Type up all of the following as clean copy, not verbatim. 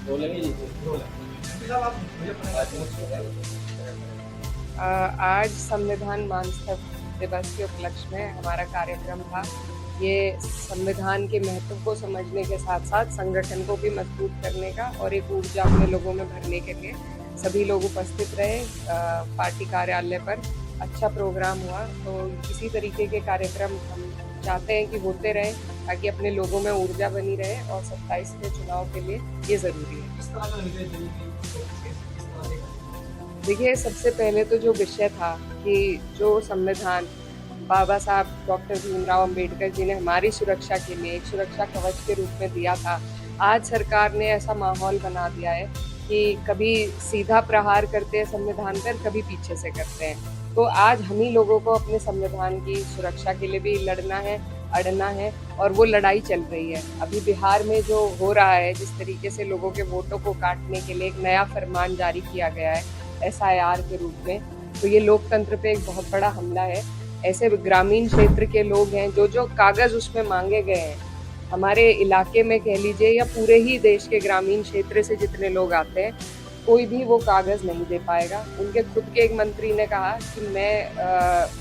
आज संविधान मानस्तव दिवस के उपलक्ष्य में हमारा कार्यक्रम था। ये संविधान के महत्व को समझने के साथ साथ संगठन को भी मजबूत करने का और एक ऊर्जा अपने लोगों में भरने के लिए सभी लोग उपस्थित रहे। पार्टी कार्यालय पर अच्छा प्रोग्राम हुआ। तो इसी तरीके के कार्यक्रम हम चाहते हैं कि होते रहे ताकि अपने लोगों में ऊर्जा बनी रहे और 27 के चुनाव के लिए ये ज़रूरी है। देखिए, सबसे पहले तो जो विषय था कि जो संविधान बाबा साहब डॉक्टर भीमराव अंबेडकर जी ने हमारी सुरक्षा के लिए एक सुरक्षा कवच के रूप में दिया था, आज सरकार ने ऐसा माहौल बना दिया है कि कभी सीधा प्रहार करते हैं संविधान पर, कभी पीछे से करते हैं। तो आज हम ही लोगों को अपने संविधान की सुरक्षा के लिए भी लड़ना है, अड़ना है, और वो लड़ाई चल रही है। अभी बिहार में जो हो रहा है, जिस तरीके से लोगों के वोटों को काटने के लिए एक नया फरमान जारी किया गया है SIR के रूप में, तो ये लोकतंत्र पे एक बहुत बड़ा हमला है। ऐसे ग्रामीण क्षेत्र के लोग हैं जो कागज उसमें मांगे गए हैं, हमारे इलाके में कह लीजिए या पूरे ही देश के ग्रामीण क्षेत्र से जितने लोग आते हैं, कोई भी वो कागज नहीं दे पाएगा। उनके खुद के एक मंत्री ने कहा कि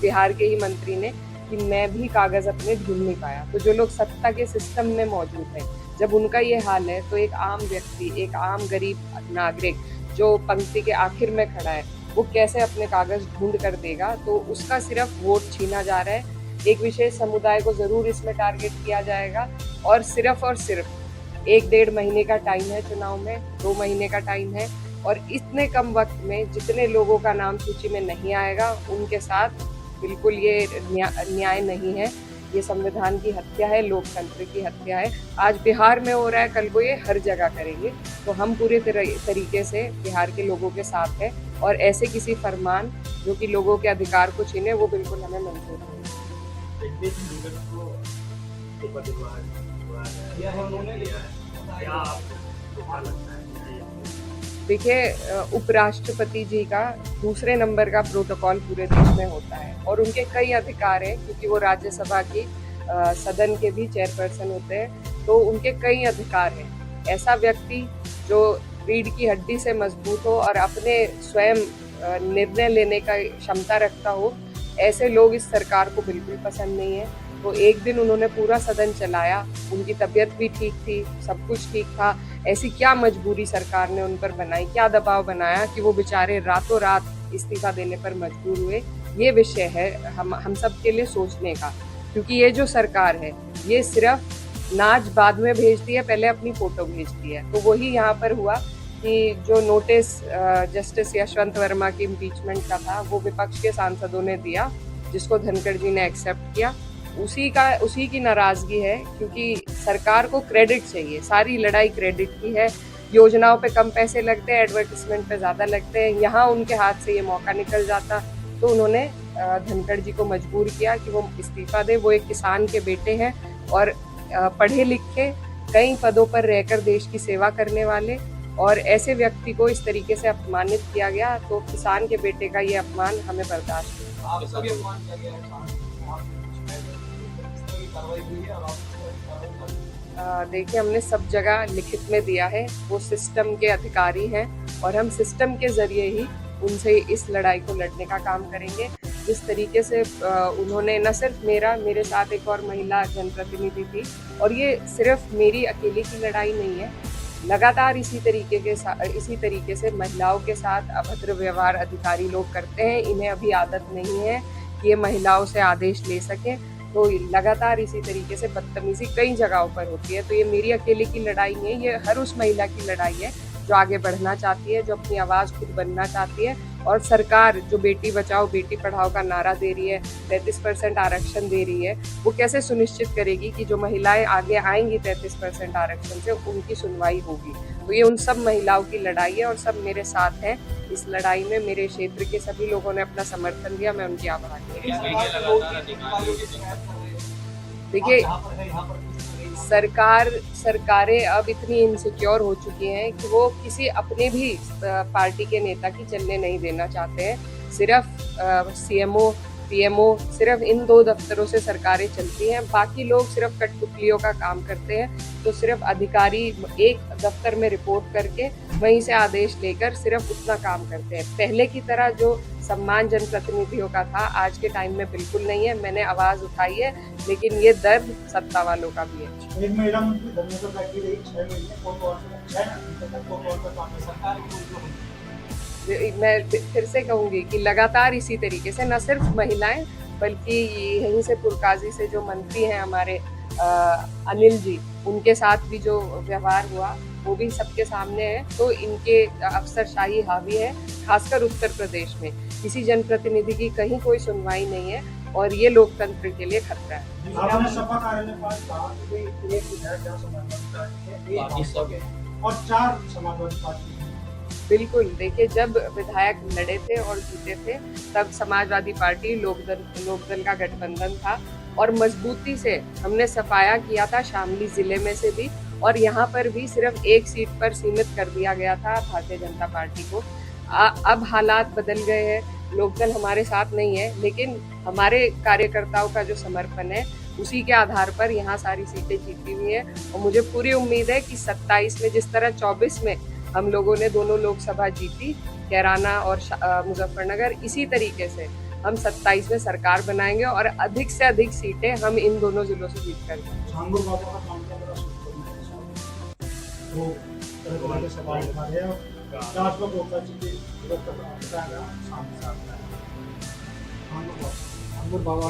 बिहार के ही मंत्री ने कि मैं भी कागज अपने ढूंढ नहीं पाया। तो जो लोग सत्ता के सिस्टम में मौजूद हैं, जब उनका ये हाल है, तो एक आम व्यक्ति, एक आम गरीब नागरिक जो पंक्ति के आखिर में खड़ा है, वो कैसे अपने कागज ढूंढ कर देगा? तो उसका सिर्फ वोट छीना जा रहा है। एक विशेष समुदाय को जरूर इसमें टारगेट किया जाएगा और सिर्फ 1-1.5 महीने का टाइम है चुनाव में, 2 महीने का टाइम है, और इतने कम वक्त में जितने लोगों का नाम सूची में नहीं आएगा, उनके साथ बिल्कुल ये न्याय नहीं है। ये संविधान की हत्या है, लोकतंत्र की हत्या है। आज बिहार में हो रहा है, कल को ये हर जगह करेंगे। तो हम पूरे तरीके से बिहार के लोगों के साथ हैं और ऐसे किसी फरमान जो कि लोगों के अधिकार को छीने, वो बिल्कुल हमें मंजूर नहीं है। देखिए, उपराष्ट्रपति जी का दूसरे नंबर का प्रोटोकॉल पूरे देश में होता है और उनके कई अधिकार हैं, क्योंकि वो राज्यसभा की सदन के भी चेयरपर्सन होते हैं, तो उनके कई अधिकार हैं। ऐसा व्यक्ति जो रीढ़ की हड्डी से मजबूत हो और अपने स्वयं निर्णय लेने का क्षमता रखता हो, ऐसे लोग इस सरकार को बिल्कुल पसंद नहीं है। तो एक दिन उन्होंने पूरा सदन चलाया, उनकी तबीयत भी ठीक थी, सब कुछ ठीक था। ऐसी क्या मजबूरी सरकार ने उन पर बनाई, क्या दबाव बनाया कि वो बेचारे रातों रात इस्तीफा देने पर मजबूर हुए? ये विषय है हम सब के लिए सोचने का, क्योंकि ये जो सरकार है, ये सिर्फ नाच बाद में भेजती है, पहले अपनी फोटो भेजती है। तो वही यहाँ पर हुआ कि जो नोटिस जस्टिस यशवंत वर्मा की इम्पीचमेंट का था, वो विपक्ष के सांसदों ने दिया, जिसको धनखड़ जी ने एक्सेप्ट किया। उसी की नाराजगी है, क्योंकि सरकार को क्रेडिट चाहिए, सारी लड़ाई क्रेडिट की है। योजनाओं पे कम पैसे लगते हैं, एडवर्टिजमेंट पे ज़्यादा लगते हैं। यहाँ उनके हाथ से ये मौका निकल जाता, तो उन्होंने धनखड़ जी को मजबूर किया कि वो इस्तीफा दे। वो एक किसान के बेटे हैं और पढ़े लिखे, कई पदों पर रहकर देश की सेवा करने वाले, और ऐसे व्यक्ति को इस तरीके से अपमानित किया गया, तो किसान के बेटे का ये अपमान हमें बर्दाश्त नहीं। देखिए, हमने सब जगह लिखित में दिया है, वो सिस्टम के अधिकारी हैं और हम सिस्टम के जरिए ही उनसे इस लड़ाई को लड़ने का काम करेंगे। जिस तरीके से उन्होंने, न सिर्फ मेरे साथ एक और महिला जनप्रतिनिधि थी, और ये सिर्फ मेरी अकेले की लड़ाई नहीं है। लगातार इसी तरीके से महिलाओं के साथ अभद्र व्यवहार अधिकारी लोग करते हैं। इन्हें अभी आदत नहीं है कि ये महिलाओं से आदेश ले सकें, तो लगातार इसी तरीके से बदतमीजी कई जगहों पर होती है। तो ये मेरी अकेले की लड़ाई नहीं है, ये हर उस महिला की लड़ाई है जो आगे बढ़ना चाहती है, जो अपनी आवाज़ खुद बनना चाहती है। और सरकार जो बेटी बचाओ बेटी पढ़ाओ का नारा दे रही है, 33% आरक्षण दे रही है, वो कैसे सुनिश्चित करेगी कि जो महिलाएं आगे आएंगी 33% आरक्षण से, उनकी सुनवाई होगी? तो ये उन सब महिलाओं की लड़ाई है और सब मेरे साथ हैं इस लड़ाई में। मेरे क्षेत्र के सभी लोगों ने अपना समर्थन दिया, मैं उनकी आभारी हूँ। देखिए, सरकारें अब इतनी इनसिक्योर हो चुकी हैं कि वो किसी अपने भी पार्टी के नेता की चलने नहीं देना चाहते हैं। सिर्फ CMO पीएमओ, सिर्फ इन 2 दफ्तरों से सरकारें चलती हैं। बाकी लोग सिर्फ कठपुतलियों का काम करते हैं। तो सिर्फ अधिकारी एक दफ्तर में रिपोर्ट करके वहीं से आदेश लेकर सिर्फ उतना काम करते हैं। पहले की तरह जो सम्मान जनप्रतिनिधियों का था आज के टाइम में बिल्कुल नहीं है। मैंने आवाज उठाई है, लेकिन ये दर्द सत्ता वालों का भी है। एक महिला मंत्री बनने को बैठी रही 6 महीने, कोर्ट ऑर्डर का काम है, सरकार की कोई मैं फिर से कहूंगी कि लगातार इसी तरीके से न सिर्फ महिलाएं बल्कि यहीं से पुरकाजी से जो मंत्री हैं हमारे अनिल जी, उनके साथ भी जो व्यवहार हुआ वो भी सबके सामने है। तो इनके अफसरशाही हावी है, खासकर उत्तर प्रदेश में किसी जनप्रतिनिधि की कहीं कोई सुनवाई नहीं है और ये लोकतंत्र के लिए खतरा है। आपने सपा कार्यालय पास कहा कि एक विधायक जहाँ समाजवादी पार्टी है, एक भाजपा के और 4 समाजवादी पार्टी है। बिल्कुल, देखिए जब विधायक लड़े थे और जीते थे तब समाजवादी पार्टी लोकदल का गठबंधन था और मजबूती से हमने सफाया किया था शामली जिले में से भी, और यहाँ पर भी सिर्फ एक सीट पर सीमित कर दिया गया था भारतीय जनता पार्टी को। अब हालात बदल गए हैं, लोकदल हमारे साथ नहीं है, लेकिन हमारे कार्यकर्ताओं का जो समर्पण है उसी के आधार पर यहाँ सारी सीटें जीती हुई हैं और मुझे पूरी उम्मीद है कि 27 में जिस तरह 24 में हम लोगों ने दोनों लोकसभा जीती, कैराना और मुजफ्फरनगर, इसी तरीके से हम 27 में सरकार बनाएंगे और अधिक से अधिक सीटें हम इन दोनों जिलों से जीत कर झांगुर बाबा का मामला बड़ा वो वाले सवाल उठा रहे हैं, 4 लोग होता चाहिए लोग सामने सामने झांगुर बाबा